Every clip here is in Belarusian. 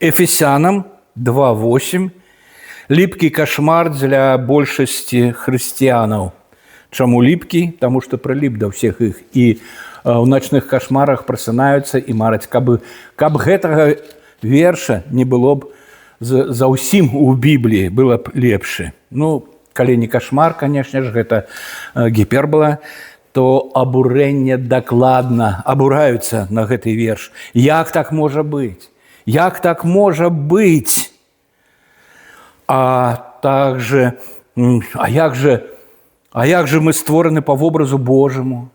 Эфесянам 2:8. Ліпкі кашмар для большасці хрысціянаў. Чаму ліпкі? Таму што прыліп да ўсіх іх і ў начных кашмарах прасынаюцца і мараць, каб гэтага верша не было б заўсім у Бібліі, было б лепшы. Ну, калі не кашмар, канешне ж, гэта гіпербола, то абурэнне дакладна абураюцца на гэты верш. Як так можа быць? Як так можа быць? А як же мы створаны по вобразу Божьему?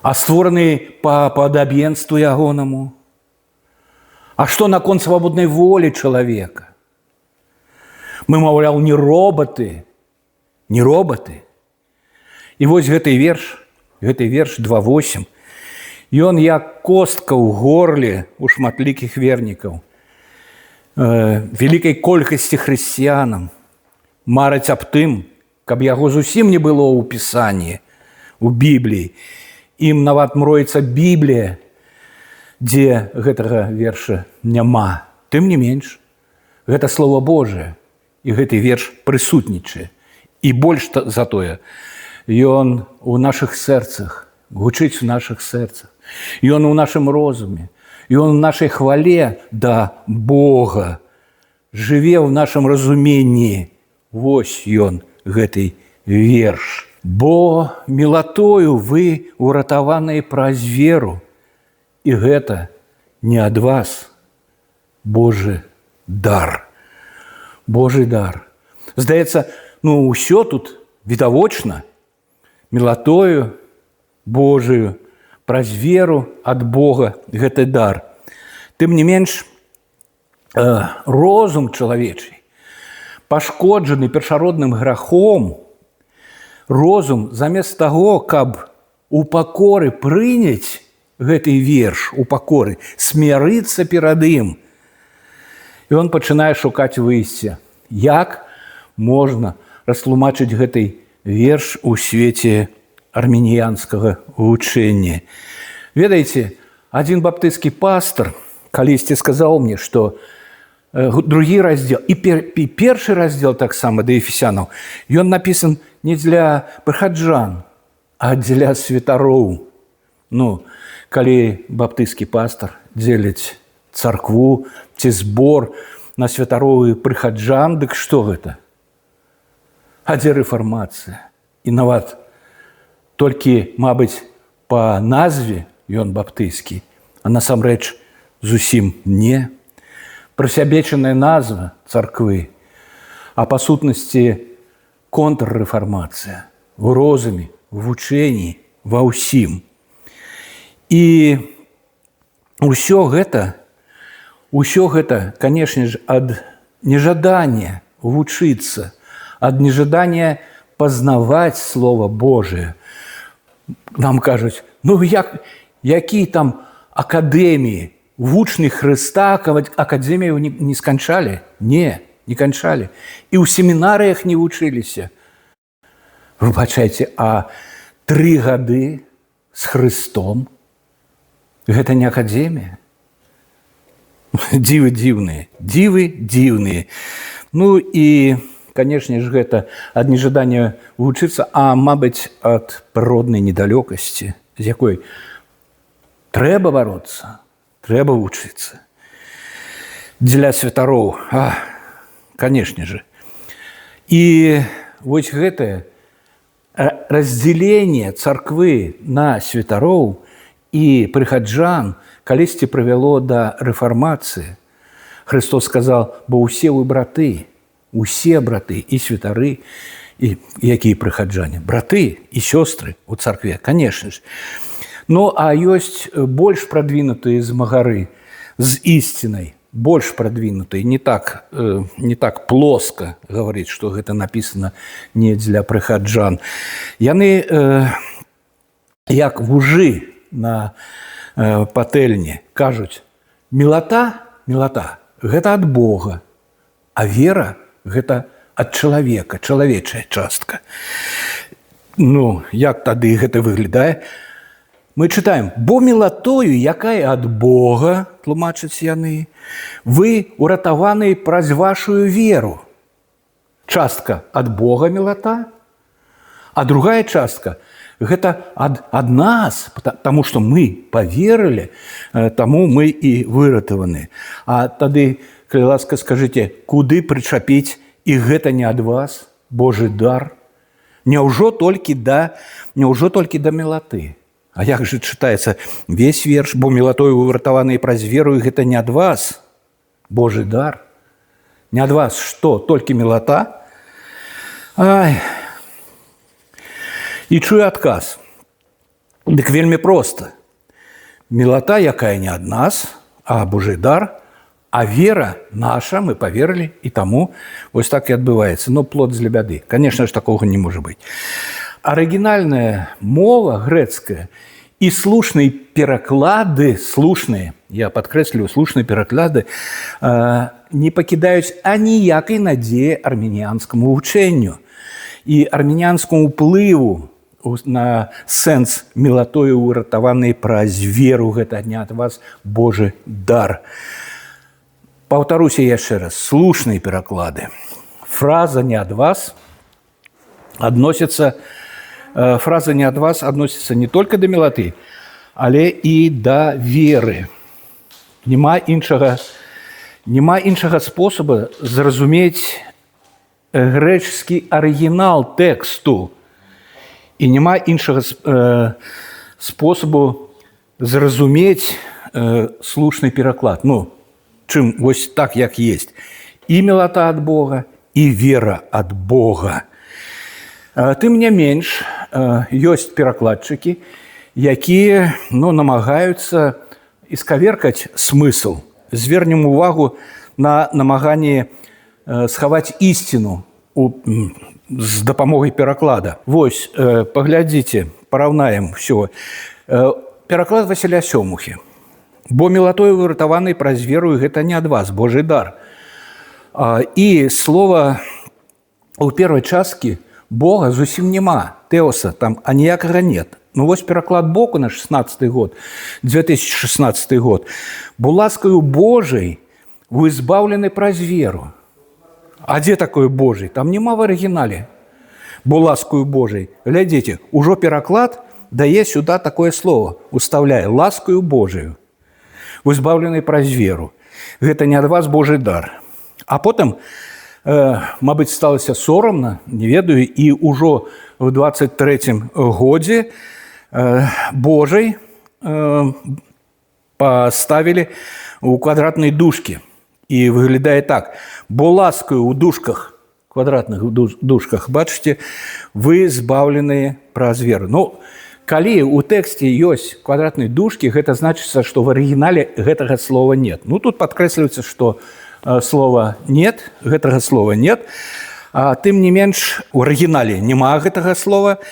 А створаны по падабенству ягонаму? А што наконт свабоднай волі чалавека? Мы, маўляў, не роботы. І вось гэты верш 2:8, ён як костка ў горле у шматлікіх вернікаў. Вялікай колькасці хрысціянам мараць аб тым, каб яго зусім не было ў Пісанні, у Бібліі. Ім нават мроіцца Біблія, дзе гэтага верша няма. Тым не менш, гэта Слова Божие, і гэты верш прысутнічае. І больш за тое, ён у нашых сэрцах, гучыць у нашых сэрцах. Ён у нашым розуме, ён у нашай хвале да Бога, жыве ў нашым разуменні. Вось ён, гэты верш. Бо мілатою вы уратаваныя праз веру, і гэта не ад вас, Божы дар. Божий дар. Здаецца, ўсё тут відавочна. Мілатою Божию, праз веру ад Бога гэты дар. Тым не менш, розум чалавечы, пашкоджаны першародным грахом, розум замест таго, каб у пакоры прыняць гэты верш, у пакоры, смірыцца перад ім, ён пачынае шукаць выйсця. Як можна растлумачыць гэты верш у свеце армяніянскага вучэння? Ведаеце, адзін баптысцкі пастор калісьці сказаў мне, што другі раздзел і першы раздзел таксама да Эфесянаў, ён напісан не для прыхаджан, а для святароў. Калі баптысцкі пастор дзеліць царкву ці збор на святароў і прыхаджан, дык што гэта? А дзе рэфармацыя? І нават толькі, мабыць, па назве ён баптысцкі, а насамрэч зусім не. Прысябечаная назва царквы, а па сутнасці контррэфармацыя в розуме, в вучэнні, ва ўсім. І ўсё гэта, канешне ж, ад нежадання вучыцца, ад нежадання пазнаваць Слова Божие. Нам кажуць, які там акадэміі, вучні Хрыста акадэмію не сканчалі? Не канчалі. І ў семінарыях не вучыліся. Выбачайце, а 3 гады з Хрыстом гэта не акадэмія? Дзівы дзіўныя. І, канешне ж, гэта ад нежадання вучыцца, а, мабыць, ад прыроднай недалёкасці, з якой трэба бароцца, трэба вучыцца. Для святароў, канешне ж. І вось гэтае раздзяленне царквы на святароў і прыхаджан калісьці прывяло да рэфармацыі. Христос сказаў, бо ўсе вы браты, усе браты і святары, і якія прыхаджане, браты і сёстры у царкве, канешне ж. А ёсць больш прадвінутыя змагары з ісцінай, больш прадвінутыя, не так плоска гаварыць, што гэта напісана не для прыхаджан. Яны, як вужы на патэльні, кажуць, мілата, гэта ад Бога, а вера гэта ад чалавека, чалавечая частка. Як тады гэта выглядае? Мы читаем: «Бо мілатою, якая ад Бога, тлумачаць яны, вы уратаваны праз вашую веру». Частка ад Бога мілата, а другая частка гэта ад нас, таму што мы паверылі, таму мы і выратаваны. А тады, калі ласка, скажыце, куды прычапіць, і гэта не ад вас, Божы дар? Няўжо толькі да мілаты? А як жа чытаецца весь верш: «Бо мілатою выратаваны праз веру, і гэта не ад вас, Божы дар». Не ад вас што? Толькі мілата? Ай. І чую адказ. Дык вельмі проста. Мілата, якая не ад нас, а Божий дар, а вера наша, мы паверылі, і таму вось так і адбываецца. Но плод для бяды. Конечно ж, такога не можа быць. Арыгінальная мова грэцкая і слушныя пераклады, слушныя, я падкрэсліваю, слушныя пераклады, не пакідаюць аніякай надзеі армяніянскаму вучэнню і армяніянскаму ўплыву на сэнс мілатою уратаванай праз веру, гэта не ад вас, Божы дар. Паўтаруся яшчэ раз: слушныя пераклады. Фраза «не ад вас» адносіцца не толькі да мілаты, але і да веры. Няма іншага спосабу зразумець грэчаскі арыгінал тэксту, і няма іншага спосабу зразумець слушны пераклад. Чым вось так, як есть. І мілата ад Бога, і вера ад Бога. Тым не менш, ёсць перакладчыкі, якія намагаюцца исковеркаць смысл. Звернем увагу на намаганне схаваць ісціну з дапамогай пераклада. Вось, паглядзіце, параўнаем ўсё. Пераклад Васіля Сёмухі. «Бо мілатою выратаваны праз веру, і гэта не ад вас, Божий дар». І слова ў першай часткі Бога зусім няма, теоса там аніякага нет. Вось пераклад боку на 16 год, 2016 год. «Бо ласкаю Божай вы збаўлены праз веру». А дзе такое Божий? Там няма в арыгінале. «Бо ласкаю Божай». Глядзіце, ужо пераклад дае сюда такое слово, уставляе: «ласкаю Божаю вы збаўлены праз веру». Гэта не ад вас, Божий дар. А потым, мабыць, сталася сорамна, не ведаю, і ўжо в 23-м годзе Божай паставілі ў квадратнай дужкі. І выглядае так: «Бо ласкаю ў дужках», квадратных дужках, бачыце, вы збаўленыя праз веру. Калі ў тэксце ёсць квадратнай дужкі, гэта значыцца, што в арыгінале гэтага слова нет. Тут падкрэсліваецца, што слова «нет», гэтага слова «нет», а тым не менш у арыгінале няма гэтага слова.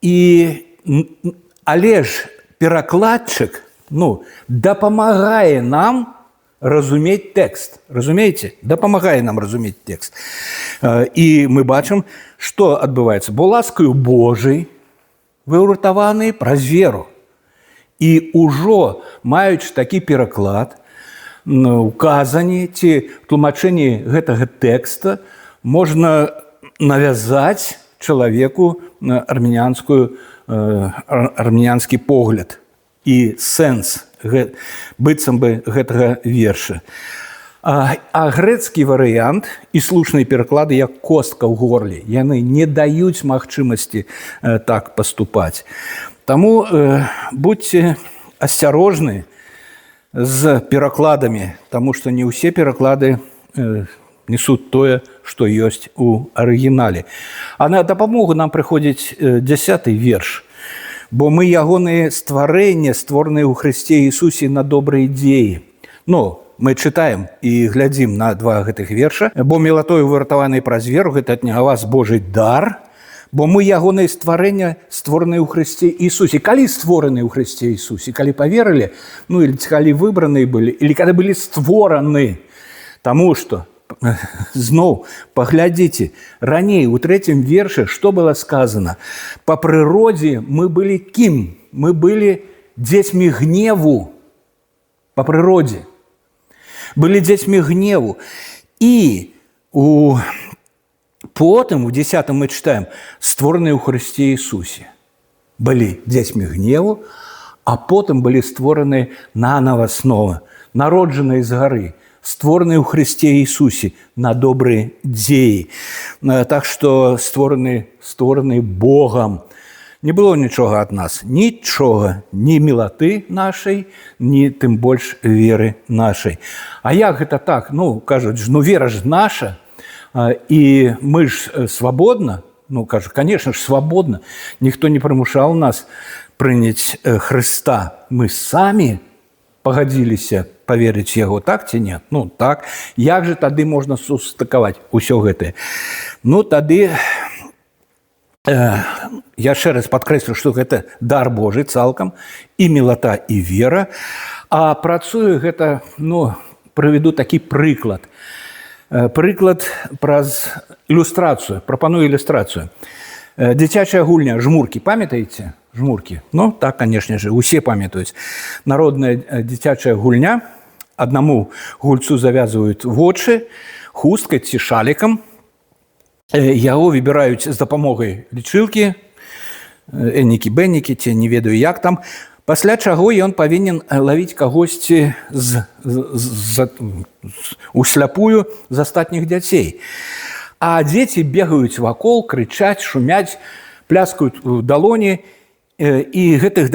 Але ж перакладчык дапамагае нам разумець тэкст. Разумееце? Дапамагае нам разумець тэкст. І мы бачым, што адбываецца. «Бо ласкаю Божай вы уратаваны праз веру». І ўжо, маючы такі пераклад, указанні ці тлумачэнні гэтага тэкста, можна навязаць чалавеку армянскі погляд і сэнс быццам бы гэтага верша. А грэцкі варыянт і слушныя пераклады, як костка ў горле, яны не даюць магчымасці так паступаць. Таму будьце асцярожны з перакладамі, таму што не ўсе пераклады несуць тое, што ёсць у арыгінале. А на дапамогу нам прыходзіць 10-й верш. «Бо мы ягоныя стварэння, створаныя ў Хрысце Ісусе на добрыя дзеі». Мы чытаем і глядзім на два гэтых верша. «Бо мілатою выратаваны праз веру, гэта не ад вас, Божий дар. Бо мы ягоныя стварэння, створаныя ў Хрысце Ісусе». Калі створаныя ў Хрысце Ісусе? Калі паверылі? Или калі выбраныя былі? Или калі былі створаны? Таму што, зноў, паглядзіце, раней у 3-м вершы што было сказано? «Па прыродзе мы былі кім?» мы были детьми гневу по природе. Были детьми гневу. И потом, в 10 мы читаем, створенные у Христе Иисусе. Были детьми гневу, а потом были створені наново снова, народжені з гори, створені у Христе Иисусе на добрые дії. Так що створені Богом. Не було нічого від нас, нічого, ні милоти нашої, ні тим більш віри нашої. А як це так? Ну, кажуть, ну віра ж наша, і ми ж свободно, ну, кажуть, звісно ж, свободно. Ніхто не примушав нас прийняти Христа. Ми самі погодилися повірити в Його, так чи ні? Ну, так. Як же тоді можна сустикувати усе це? Ну, тоді... Я ще раз підкреслю, що це дар Божий цілком, і милота, і віра. А працює це, ну, приведу такий приклад. Приклад про ілюстрацію, пропоную ілюстрацію. Дитяча гульня «Жмурки», пам'ятаєте? «Жмурки». Ну, так, звісно ж, усі пам'ятають. Народна дитяча гульня. Одному гульцу зав'язують в очі хусткою чи шаликом. Його вибирають з допомогою лічилки, еннікі-беннікі, ті не ведаю як там, після чого він повинен ловити когось усляпую з остатніх дітей. А діти бігають вокруг, кричать, шумять, пляскають в долоні і гэтых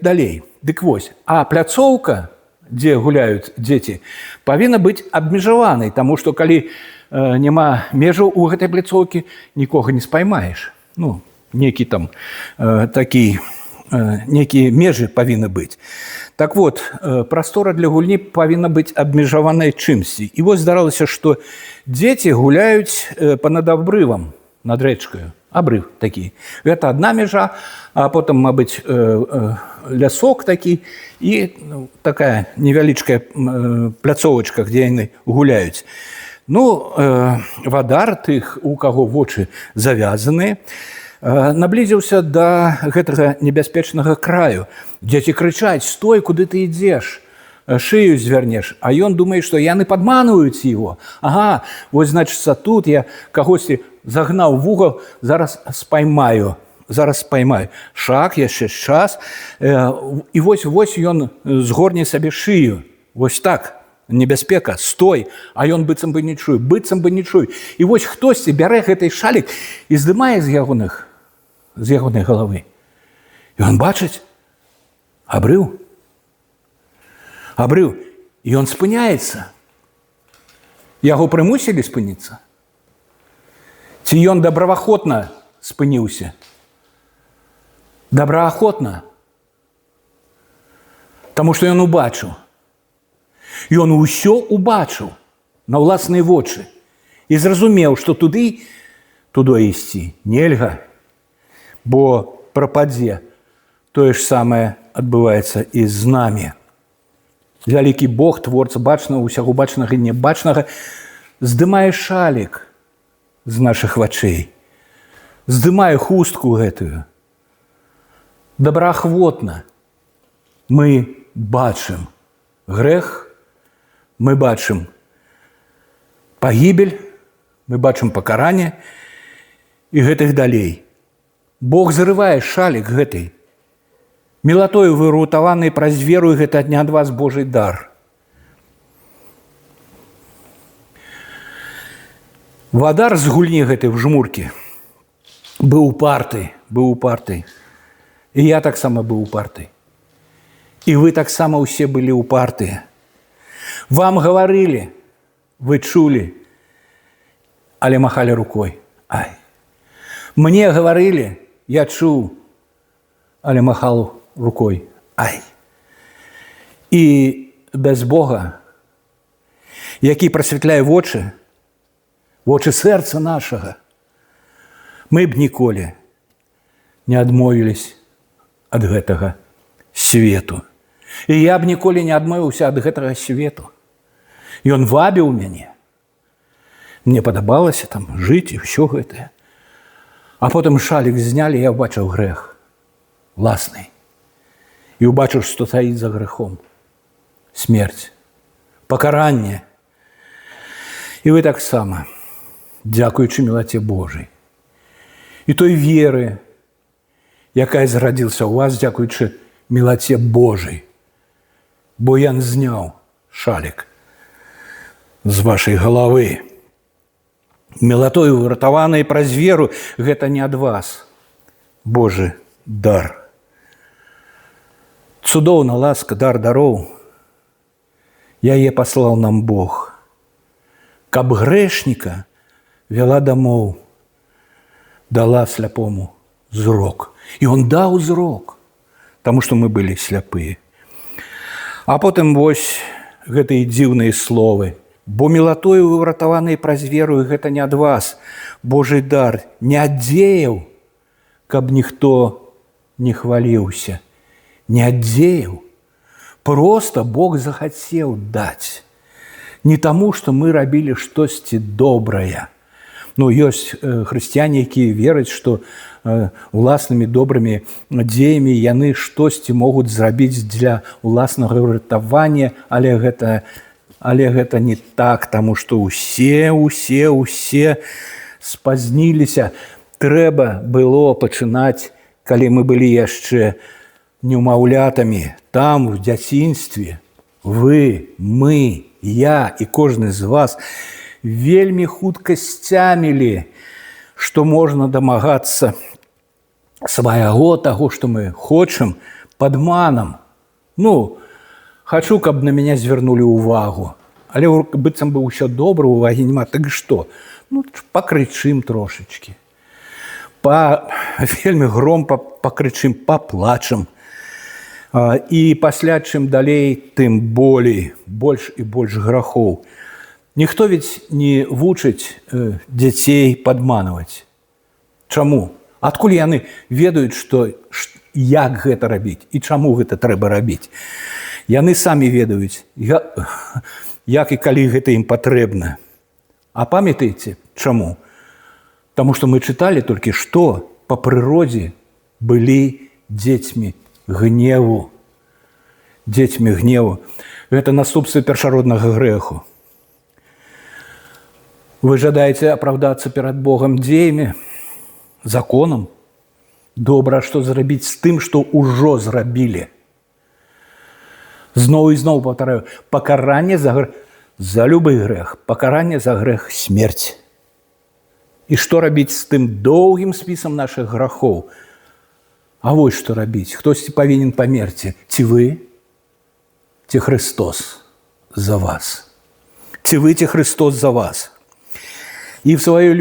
далей. Дык вось, а пляцоўка, дзе гуляюць дзеці, павінна быць абмежаванай, таму што калі няма межаў у гэтай пляцоўкі, нікога не спаймаеш. Ну, некі там такі, некія межы павінны быць. Так вот, прастора для гульні павінна быць абмежаванай чымсьці. І вось здаралася, што дзеці гуляюць панад абрывам, над рэчкаю. Абрыв такі. Гэта адна межа, а потым, мабыць, лясок такі і такая невялічкая пляцовачка, дзе яны гуляюць. Ну, вадар тых, у каго вочы завязаныя, наблізіўся да гэтага небяспечнага краю. Дзеці крычаць: «Стой, куды ты ідзеш? Шыю звярнеш». А ён думае, што яны падманваюць яго. Ага, вось, значыцца, тут я кагосьці загнаў в угол, зараз спаймаю. Шаг, яшчэ час. І вось ён згорне сабе шыю. Вось так. Небяспека, стой, а ён быццам бы не чуе. І вось хтосьці бярэ гэтай шалік і здымае з ягонай галавы. І ён бачыць абрыў. І ён спыняецца. Яго прымусілі спыніцца? Ці ён добраахвотна спыніўся? Добраахвотна. Таму што ён убачыў. Ён усё убачыў на ўласныя вочы і зразумеў, што туды ісці нельга, бо прападзе. Тое ж самае адбываецца і з намі. Вялікі Бог, творца бачнага, усяго бачнага і небачнага, здымае шалік з нашых вачэй, здымае хустку гэтую. Добраахвотна мы бачым грэх, мы бачым пагібель, мы бачым пакаранне і гэтых далей. Бог зарывае шалік гэтай. Мілатою выратаваны праз веру, і гэта не ад вас Божий дар. Вадар з гульні гэтай в жмуркі быў упарты. І я таксама быў упарты. І вы таксама ўсе былі упартыя. Вам гаварылі, вы чулі, але махалі рукой. Ай. Мне гаварылі, я чуў, але махал рукой. Ай. І без Бога, які прасвятляе вочы сэрца нашага, мы б ніколі не адмовілись ад гэтага свету. І я б ніколі не адмовіўся ад гэтага свету. Ён вабіў мяне. Мне падабалася там жыць і ўсё гэтае. А потым шалік знялі, я бачыў грэх. Власны. і ўбачыш, што стаіць за грэхом. Смерць, пакаранне. І вы таксама, дзякуючы мілаце Божай, і той веры, якая зарадзілася ў вас, дзякуючы мілаце Божай, бо Ян зняў шалік з вашай галавы. Мілатою выратаванай праз веру, гэта не ад вас, Божы дар. Цудоўна ласка, дар дароў, яе паслаў нам Бог, каб грэшніка вяла дамоў, дала сляпому зрок. І он даў зрок, таму што мы былі сляпыя. А потым вось гэтыя дзіўныя словы. Бо мілатою выратаванай праз веру, гэта не ад вас, Божий дар, не ад дзеяў, каб ніхто не хваліўся. Не ад дзеяў. Проста Бог захацеў даць. Не таму, што мы рабілі штосьці добрае. Ёсць хрысціяне, якія вераць, што уласнымі добрымі дзеямі яны штосьці могуць зрабіць для уласнага выратавання, але гэта не так, таму што усе спазніліся. Трэба было пачынаць, калі мы былі яшчэ немаўлятамі, там, в дзяцінстве. Вы, мы, я і кожны з вас вельмі хутка сцямілі, што можна дамагацца свайго таго, што мы хочам, падманам. Хачу, каб на мяне звярнулі ўвагу. Але быццам бы ўсё добра, увагі няма. Так што? Пакрычым трошачкі. Вельмі громка пакрычым, паплачам. І пасля, чым далей, тым болей, больш і больш грахоў. Ніхто ведь не вучыць дзяцей падманваць. Чаму? Адкуль яны ведаюць, як гэта рабіць і чаму гэта трэба рабіць? Яны самі ведаюць, як і калі гэта ім патрэбна. А памятаеце, чаму? Таму што мы чыталі толькі што па прыродзе былі дзецьмі гневу. Дзецьмі гневу. Гэта наступствы першароднага грэху. Вы жадаеце апраўдацца перад Богам дзеямі, законам? Добра, што зрабіць з тым, што ўжо зрабілі. Зноў і зноў паўтараю, пакаранне за любы грэх, пакаранне за грэх смерць. І што рабіць з тым доўгім спісам нашых грахоў? А вось што рабіць? Хтосьці павінен памерці. Ці вы, ці Христос за вас? Ці вы, ці Христос за вас? І в сваёй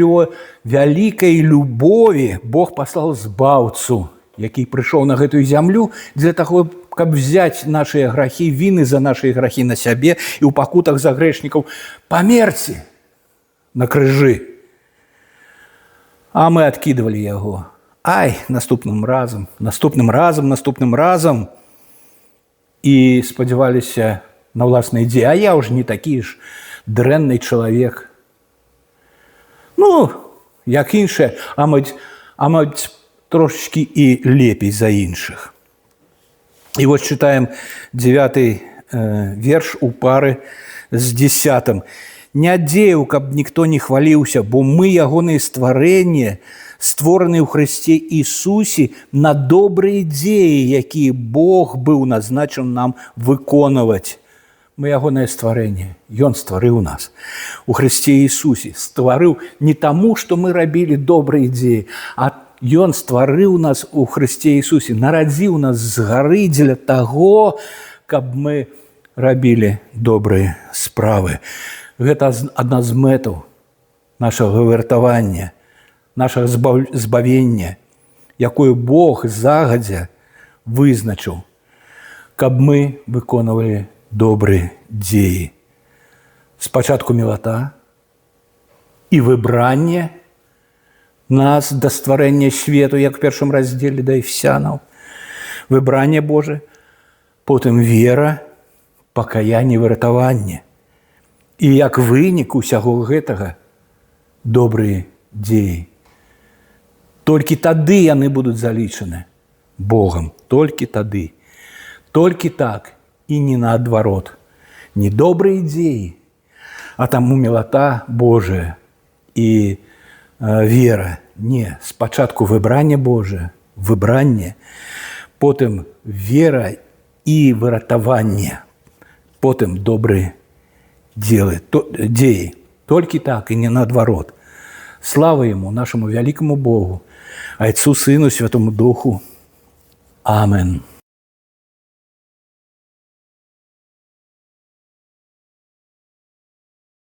вялікай любові Бог паслаў збаўцу, які прыйшоў на гэтую зямлю для таго, каб взяць нашыя грахі, віны за нашыя грахі на сябе і ў пакутах за грэшнікаў памерці на крыжы. А мы адкідвалі яго. Наступным разам. І спадзяваліся на ўласныя ідзеі. А я ўжо не такі ж дрэнны чалавек. Як іншыя, а мабыць, трошечкі і лепей за іншых. І вось чытаем 9 верш у пары з 10. Не ад дзеяў, каб ніхто не хваліўся, бо мы ягоныя стварэнні, створаны ў Хрысце Ісусі на добрыя дзеі, якія Бог быў назначыў нам выконваць. Мы ягонае стварэнне. Ён стварыў нас у Хрысце Ісусі. Стварыў не таму, што мы рабілі добрыя дзеі, а Ён стварыў нас у Хрысце Ісусі, нарадзіў нас згары дзеля таго, каб мы рабілі добрыя справы. Гэта адна з мэтаў нашага выратавання, нашага збавення, якое Бог загадзя вызначыў, каб мы выконвалі добрыя дзеі. Спачатку мілата і выбранне нас да стварэння свету, як в першым раздзеле да Ефесянаў. Выбранне Божае, потым вера, пакаянне, выратаванне. І як вынік усяго гэтага добрыя дзеі. Толькі тады яны будуць залічаны Богам, толькі тады. Толькі так і не наадварот. Не добрыя дзеі, а таму мілата Божая і вера. Не, спачатку выбранне Божае, выбранне, потым вера і выратаванне, потым добрыя дзеі. Толькі так і не наадварот. Слава Яму, нашаму вялікаму Богу, Айцу, Сыну, Святому Духу. Амен.